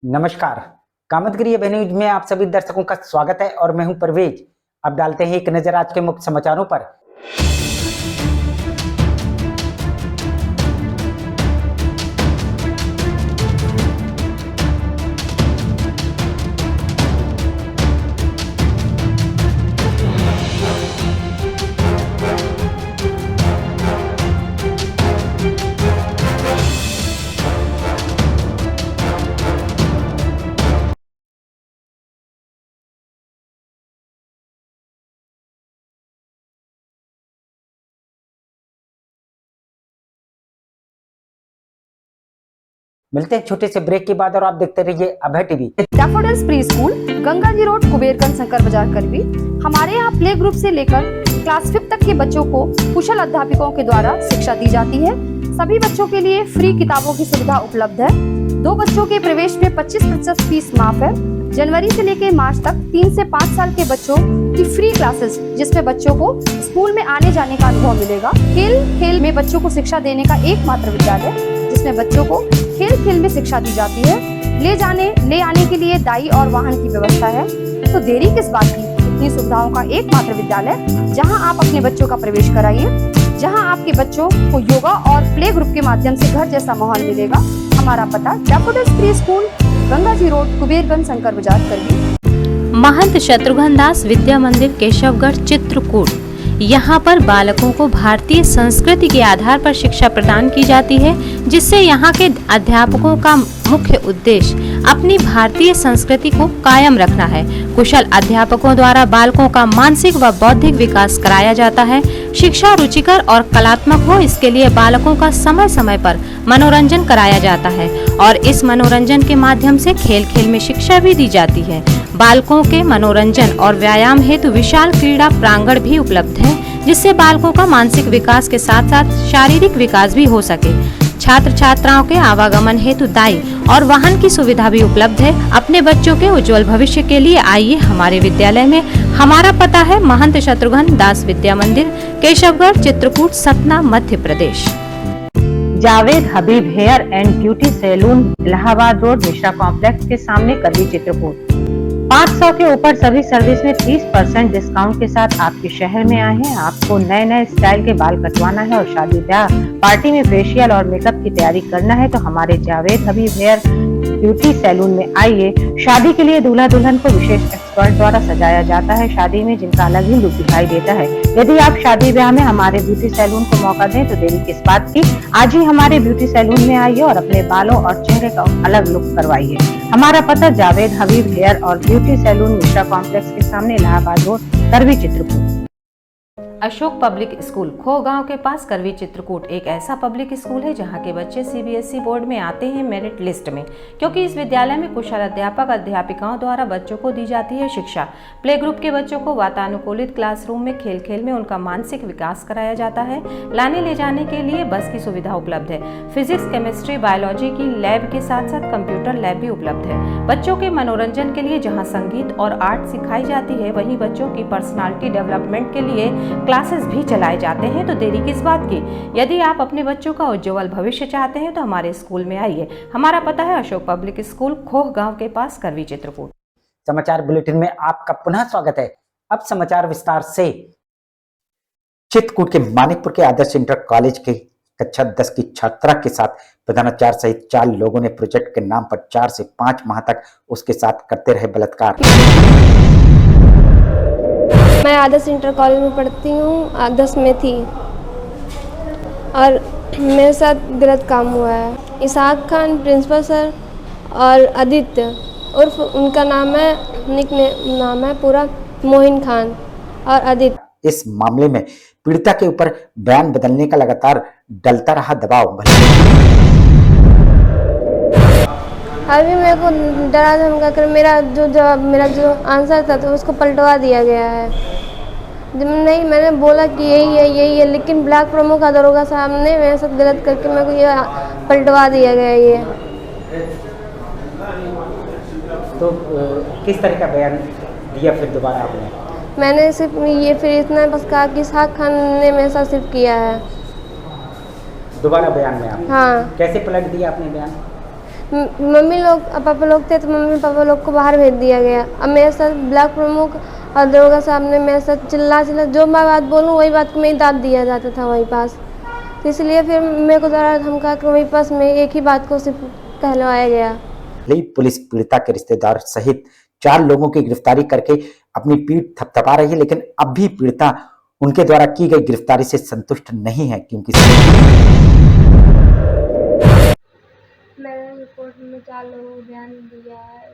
नमस्कार। Kamadgiri Avenue news में आप सभी दर्शकों का स्वागत है और मैं हूं परवेज। अब डालते हैं एक नजर आज के मुख्य समाचारों पर। मिलते हैं छोटे से ब्रेक के बाद और आप देखते रहिए Abhay TV. Daffodils pre school, Ganga ji road, Kuberganj, Shankar Bazar, Karwi. हमारे यहाँ प्ले ग्रुप से लेकर क्लास 5 तक के बच्चों को कुशल अध्यापकों के द्वारा शिक्षा दी जाती है। सभी बच्चों के लिए फ्री किताबों की सुविधा उपलब्ध है। 2 बच्चों के प्रवेश में 25% फीस माफ है। जनवरी से लेकर मार्च तक 3 से 5 साल के बच्चों की फ्री क्लासेस, जिसमें बच्चों को स्कूल में आने जाने का अनुभव मिलेगा। खेल में बच्चों को शिक्षा देने का एकमात्र विद्यालय, जिसमें बच्चों को खेल में शिक्षा दी जाती है। ले आने के लिए दाई और वाहन की व्यवस्था है। तो देरी किस बात की, इतनी सुविधाओं का एकमात्र विद्यालय जहां आप अपने बच्चों का प्रवेश कराइए, जहां आपके बच्चों को योगा और प्ले ग्रुप के माध्यम से घर जैसा माहौल मिलेगा। हमारा पता daffodils pre school, Ganga ji road, Kuberganj, Shankar Bazar, करवी। महंत शत्रुघ्न दास विद्या मंदिर, केशवगढ़, चित्रकूट। यहाँ पर बालकों को भारतीय संस्कृति के आधार पर शिक्षा प्रदान की जाती है, जिससे यहाँ के अध्यापकों का मुख्य उद्देश्य अपनी भारतीय संस्कृति को कायम रखना है। कुशल अध्यापकों द्वारा बालकों का मानसिक व बौद्धिक विकास कराया जाता है। शिक्षा रुचिकर और कलात्मक हो, इसके लिए बालकों का समय समय पर मनोरंजन कराया जाता है और इस मनोरंजन के माध्यम से खेल में शिक्षा भी दी जाती है। बालकों के मनोरंजन और व्यायाम हेतु विशाल क्रीड़ा प्रांगण भी उपलब्ध है, जिससे बालकों का मानसिक विकास के साथ साथ शारीरिक विकास भी हो सके। छात्र छात्राओं के आवागमन हेतु दाई और वाहन की सुविधा भी उपलब्ध है। अपने बच्चों के उज्जवल भविष्य के लिए आइए हमारे विद्यालय में। हमारा पता है महंत Shatrughan Das Vidya Mandir, Keshavgarh, Chitrakoot, Satna, Madhya Pradesh. Javed Habib hair and beauty salon, Allahabad road, Mishra complex के सामने, करवी, चित्रकूट। 500 के ऊपर सभी सर्विस में 30% डिस्काउंट के साथ आपके शहर में आए हैं। आपको नए स्टाइल के बाल कटवाना है और शादी ब्याह पार्टी में फेशियल और मेकअप की तैयारी करना है तो हमारे Javed Habib hair beauty salon में आइए। शादी के लिए दूल्हा दुल्हन को विशेष एक्सपर्ट द्वारा सजाया जाता है। शादी में जिनका अलग ही लुक दिखाई देता है। यदि आप शादी ब्याह में हमारे ब्यूटी सैलून को मौका दें तो देरी किस बात की, आज ही हमारे ब्यूटी सैलून में आइए और अपने बालों और चेहरे का अलग लुक करवाइए। हमारा पता जावेद हबीब हेयर और ब्यूटी सैलून, मिश्रा कॉम्प्लेक्स के सामने, इलाहाबाद रोड, करवी, चित्रकूट। अशोक पब्लिक स्कूल, खो गांव के पास, करवी, चित्रकूट एक ऐसा पब्लिक स्कूल है जहां के बच्चे सीबीएसई बोर्ड में आते हैं मेरिट लिस्ट में, क्योंकि इस विद्यालय में कुशल अध्यापक अध्यापिकाओं द्वारा बच्चों को दी जाती है शिक्षा। प्ले ग्रुप के बच्चों को वातानुकूलित क्लासरूम में खेल में उनका मानसिक विकास कराया जाता है। लाने ले जाने के लिए बस की सुविधा उपलब्ध है। फिजिक्स, केमिस्ट्री, बायोलॉजी की लैब के साथ साथ कंप्यूटर लैब भी उपलब्ध है। बच्चों के मनोरंजन के लिए जहाँ संगीत और आर्ट सिखाई जाती है, वहीं बच्चों की पर्सनालिटी डेवलपमेंट के लिए क्लासेस भी चलाए जाते हैं। तो देरी किस बात की, यदि आप अपने बच्चों का उज्जवल भविष्य चाहते हैं तो हमारे स्कूल में आइए। हमारा पता है अशोक पब्लिक स्कूल, खोह गांव के पास, करवी, चित्रकूट। समाचार बुलेटिन में आपका पुनः स्वागत है। अब समाचार विस्तार से। चित्रकूट के मानिकपुर के आदर्श इंटर कॉलेज के कक्षा 10 की छात्रा के साथ प्रधानाचार्य सहित 4 लोगों ने प्रोजेक्ट के नाम पर 4 से 5 माह तक उसके साथ करते रहे बलात्कार। मैं आदर्श इंटर कॉलेज में पढ़ती हूँ, 10 में थी और मेरे साथ गलत काम हुआ है। इसाक खान प्रिंसिपल सर और आदित्य उर्फ उनका नाम है, नाम है पूरा मोहिन खान और आदित्य। इस मामले में पीड़िता के ऊपर बयान बदलने का लगातार डलता रहा दबाव। अभी मेरे को डरा धमका कर मेरा जो आंसर था तो उसको पलटवा दिया गया है। जब नहीं, मैंने बोला कि यही है, लेकिन ब्लॉक प्रमुख दरोगा साहब ने मेरे साथ गलत करके मेरे को ये पलटवा दिया गया ये। तो किस तरह का बयान दिया फिर दोबारा आपने? मैंने सिर्फ ये फिर इतना बस कहा कि इसाक खान ने मेरे साथ सिर्फ किया है। दोबारा बयान में आप? हाँ। कैसे पलट दिया आपने बयान? मम्मी लोग पापा लोग थे तो मम्मी पापा लोग को बाहर भेज दिया गया। अब मेरे साथ ब्लॉक प्रमुख और दरोगा साहब ने मेरे साथ चिल्ला जो मैं बात बोलूँ वही बात को मेरी दाद दिया जाता था वहीं पास। तो इसलिए फिर मेरे को द्वारा धमका कर वहीं पास में एक ही बात को सिर्फ कहलवाया गया। पुलिस पीड़िता के रिश्तेदार सहित 4 लोगों की गिरफ्तारी करके अपनी पीठ थपथपा रही है, लेकिन अब भी पीड़िता उनके द्वारा की गई गिरफ्तारी से संतुष्ट नहीं है, क्योंकि मैंने रिपोर्ट में 4 लोगों को बयान दिया है।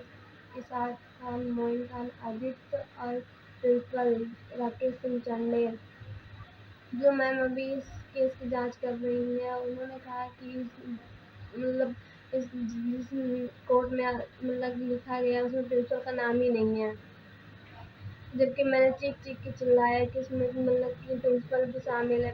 इसाक खान, मोइन खान, आदित्य और प्रिंसिपल राकेश सिंह चंडेल, जो मैम अभी इस केस की जांच कर रही है। उन्होंने कहा कि इस जिस कोर्ट में लिखा गया उसमें प्रिंसिपल का नाम ही नहीं है, जबकि मैंने चीख के चिल्लाया कि इसमें कि प्रिंसिपल भी शामिल है,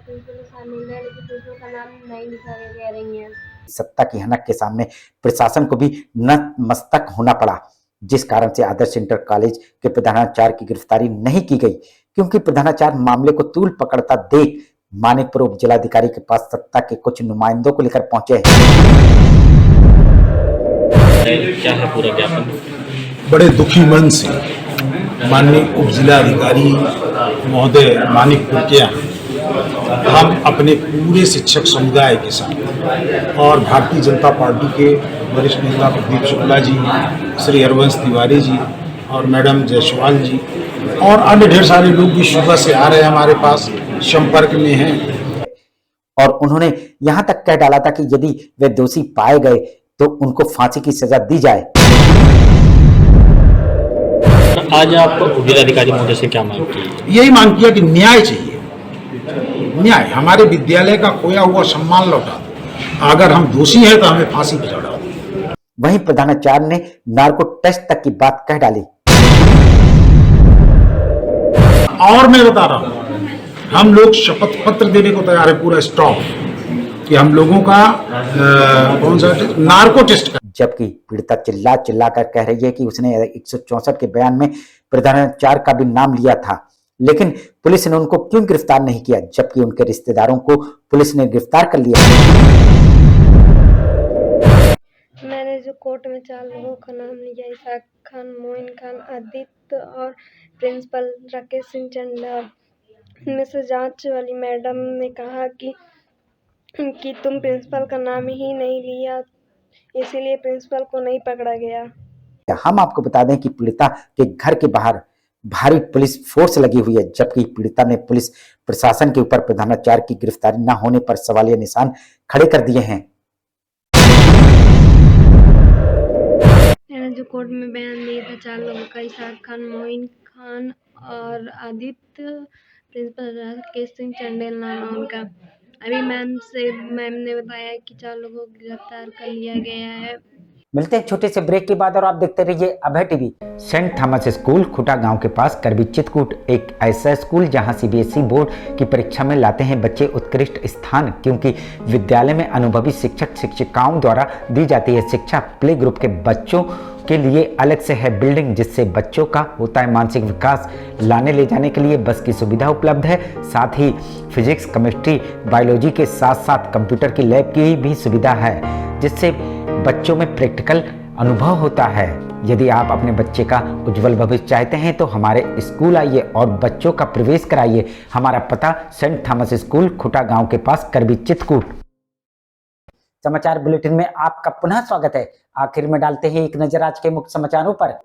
लेकिन प्रिंसिपल का नाम नहीं लिखा कह रही है। सत्ता की हनक के सामने प्रशासन को भी नतमस्तक होना पड़ा, जिस कारण से आदर्श इंटर कॉलेज के प्रधानाचार्य की गिरफ्तारी नहीं की गई, क्योंकि प्रधानाचार्य मामले को तूल पकड़ता देख मानिकपुर उप जिलाधिकारी के पास सत्ता के कुछ नुमाइंदों को लेकर पहुंचे। क्या है पूरा ज्ञापन? बड़े दुखी मन से माननीय उप जिलाधिकारी महोदय मानिकपुर के यहाँ हम अपने पूरे शिक्षक समुदाय के साथ और भारतीय जनता पार्टी के वरिष्ठ नेता प्रदीप शुक्ला जी, श्री हरवंश तिवारी जी और मैडम जायसवाल जी और अन्य ढेर सारे लोग भी सुबह से आ रहे हैं, हमारे पास संपर्क में हैं। और उन्होंने यहां तक कह डाला था कि यदि वे दोषी पाए गए तो उनको फांसी की सजा दी जाए। आज आप जिलाधिकारी महोदय से क्या मांग की? यही मांग किया कि न्याय चाहिए, न्याय, हमारे विद्यालय का खोया हुआ सम्मान लौटा दो, अगर हम दोषी हैं तो हमें फांसी पर चढ़ा दो। वहीं प्रधानाचार्य ने नार्को टेस्ट तक की बात कह डाली। और मैं बता रहा हूं, हम लोग शपथ पत्र देने को तैयार है, पूरा स्टॉक, कि हम लोगों का कौन सा नार्को टेस्ट का। जबकि पीड़िता चिल्ला कर कह रही है कि उसने 164 के बयान में प्रधानाचार्य का भी नाम लिया था, लेकिन पुलिस ने उनको क्यों गिरफ्तार नहीं किया, जबकि उनके रिश्तेदारों को पुलिस ने गिरफ्तार कर लिया। मैंने जो कोर्ट में 4 लोगों का नाम लिया, इसाक खान, मोइन खान, आदित्य और प्रिंसिपल राकेश सिंह चंडेल, इनमें से जांच वाली मैडम ने कहा कि तुम प्रिंसिपल का नाम ही नहीं लिया, इसीलिए प्रिंसिपल को नहीं पकड़ा गया। हम आपको बता दें कि पीड़िता के घर के बाहर भारी पुलिस फोर्स लगी हुई है, जबकि पीड़िता ने पुलिस प्रशासन के ऊपर प्रधानाचार्य की गिरफ्तारी न होने पर सवालिया निशान खड़े कर दिए हैं। मैंने जो कोर्ट में बयान दिया था 4 लोगों का, इसाक खान, मोइन खान और आदित्य, प्रिंसिपल राकेश सिंह चंडेल नाम है उनका। अभी मैम ने बताया कि 4 लोगों को गिरफ्तार कर लिया गया है। मिलते हैं छोटे से ब्रेक के बाद और आप देखते रहिए Abhay TV. Saint Thomas school खुटा गांव के पास करबी चित्रकूट एक ऐसा स्कूल जहां सीबीएसई बोर्ड की परीक्षा में लाते हैं बच्चे उत्कृष्ट स्थान, क्योंकि विद्यालय में अनुभवी शिक्षक शिक्षिकाओं द्वारा दी जाती है शिक्षा। प्ले ग्रुप के बच्चों के लिए अलग से है बिल्डिंग, जिससे बच्चों का होता है मानसिक विकास। लाने ले जाने के लिए बस की सुविधा उपलब्ध है, साथ ही फिजिक्स, केमिस्ट्री, बायोलॉजी के साथ साथ कंप्यूटर की लैब की भी सुविधा है, जिससे बच्चों में प्रैक्टिकल अनुभव होता है। यदि आप अपने बच्चे का उज्जवल भविष्य चाहते हैं तो हमारे स्कूल आइए और बच्चों का प्रवेश कराइए। हमारा पता सेंट थॉमस स्कूल खुटा गांव के पास करबी चित्रकूट। समाचार बुलेटिन में आपका पुनः स्वागत है। आखिर में डालते हैं एक नजर आज के मुख्य समाचारों पर।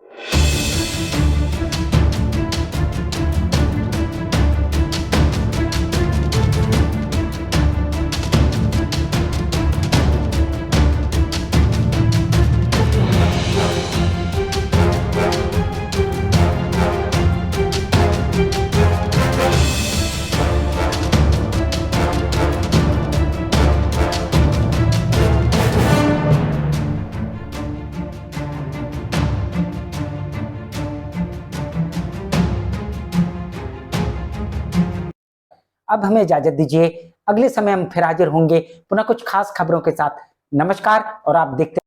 अब हमें इजाजत दीजिए, अगले समय हम फिर हाजिर होंगे पुनः कुछ खास खबरों के साथ। नमस्कार और आप देखते